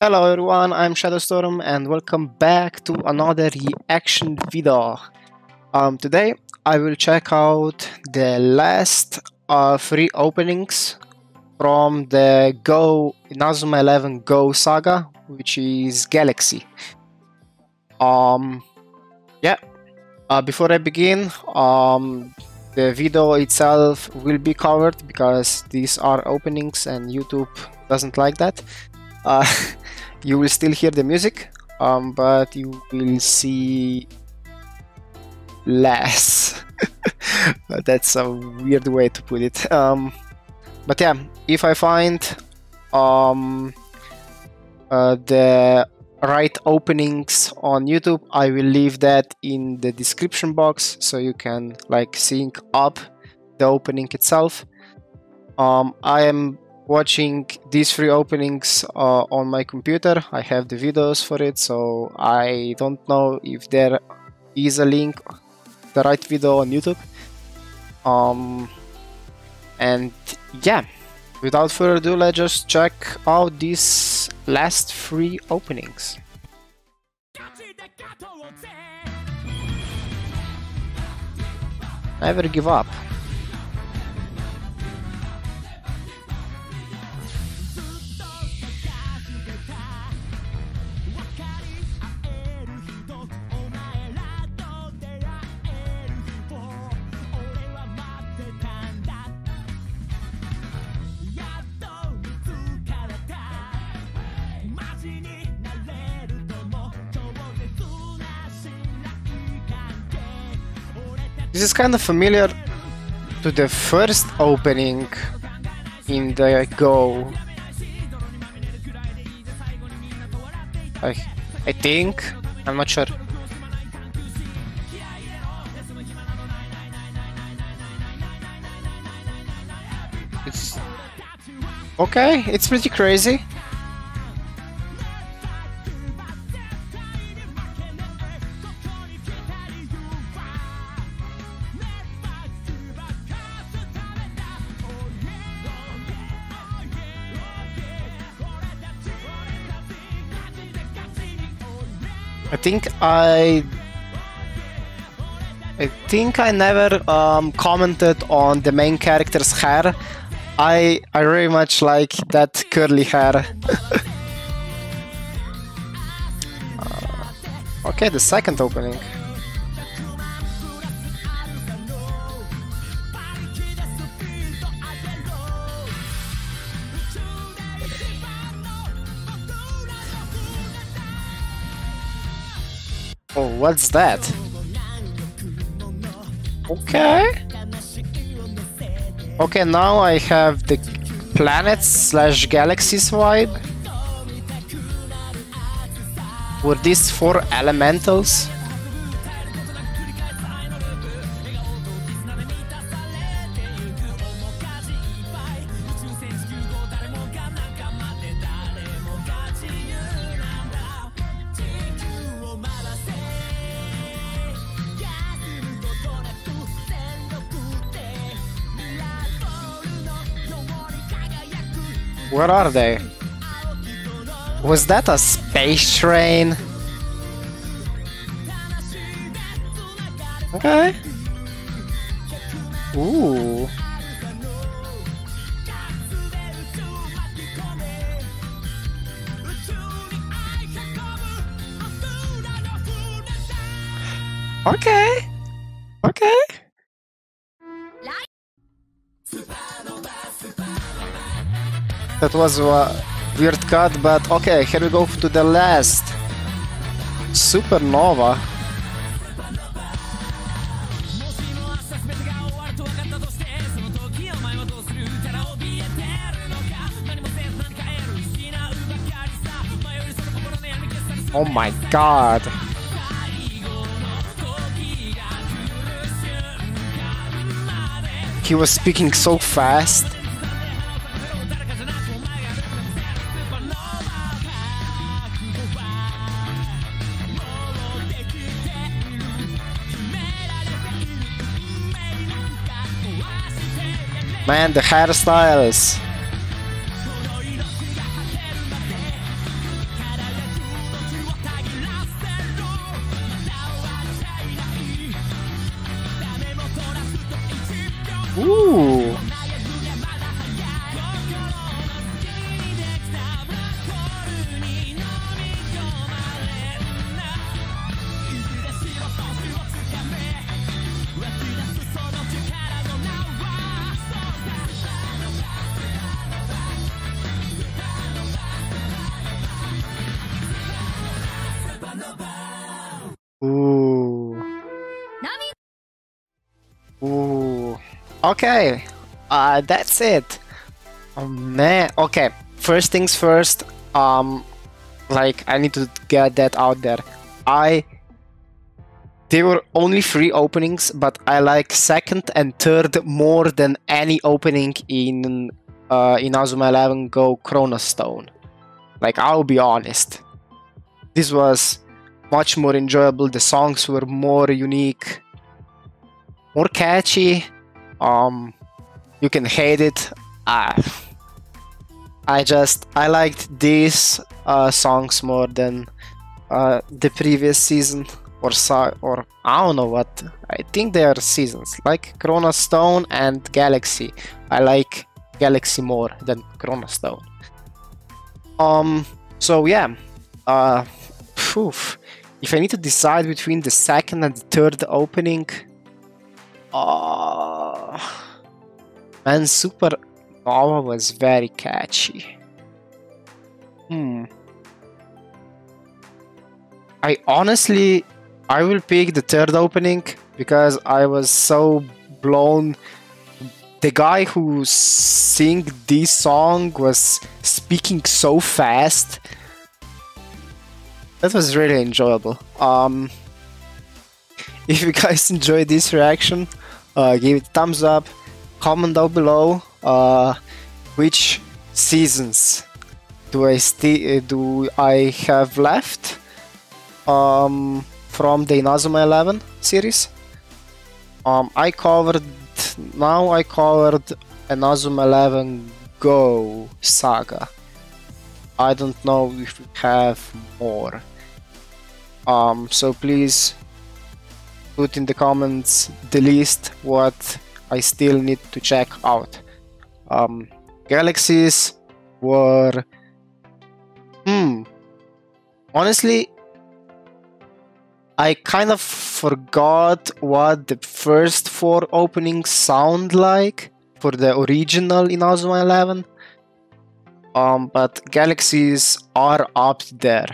Hello everyone, I'm Shadowstorm and welcome back to another reaction video. Today I will check out the last 3 openings from the Inazuma 11 Go saga, which is Galaxy. Before I begin, the video itself will be covered because these are openings and YouTube doesn't like that. You will still hear the music, but you will see less. That's a weird way to put it. But yeah, if I find the right openings on YouTube, I will leave that in the description box so you can like sync up the opening itself. I am watching these 3 openings on my computer. I have the videos for it, so I don't know if there is a link, the right video on YouTube. And yeah, without further ado, let's just check out these last 3 openings. Never give up. This is kind of familiar to the first opening in the Go. I think. I'm not sure. It's okay, it's pretty crazy. I think I never commented on the main character's hair. I very much like that curly hair. Okay, the second opening. Oh, what's that? Okay, now I have the planets/galaxies vibe. Were these 4 elementals? Where are they? Was that a space train? Okay. Ooh. Okay. That was a weird cut, but okay, here we go to the last. Supernova. Oh my god. He was speaking so fast. Man, the hairstyles. Ooh. Ooh. Ooh. Okay. That's it. Oh man. Okay. First things first. Like I need to get that out there. There were only 3 openings, but I like second and third more than any opening in Inazuma 11 Go Stone. Like, I'll be honest. This was much more enjoyable. The songs were more unique, more catchy. You can hate it. I liked these songs more than the previous season. Or I don't know what. I think they are seasons, like Stone and Galaxy. I like Galaxy more than Stone. So yeah. If I need to decide between the second and the third opening, man, Supernova was very catchy. I will pick the third opening because I was so blown. The guy who sang this song was speaking so fast. That was really enjoyable. If you guys enjoyed this reaction, give it a thumbs up. Comment down below which seasons do I have left from the Inazuma 11 series. I covered Inazuma 11 Go Saga. I don't know if we have more. So please put in the comments the list what I still need to check out. Galaxies were honestly, I kind of forgot what the first 4 openings sound like for the original Inazuma 11. But Galaxies are up there.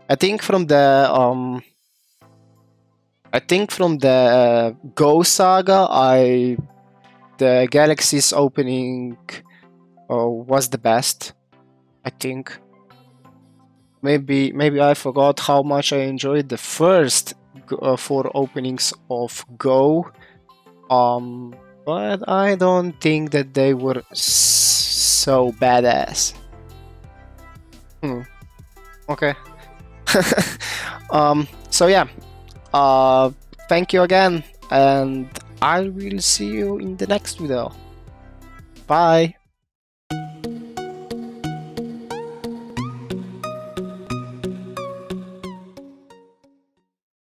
I think from the Go Saga, the Galaxies opening was the best. I think. Maybe I forgot how much I enjoyed the first 4 openings of Go. But I don't think that they were so badass. Okay. So yeah. Thank you again, and I will see you in the next video. Bye.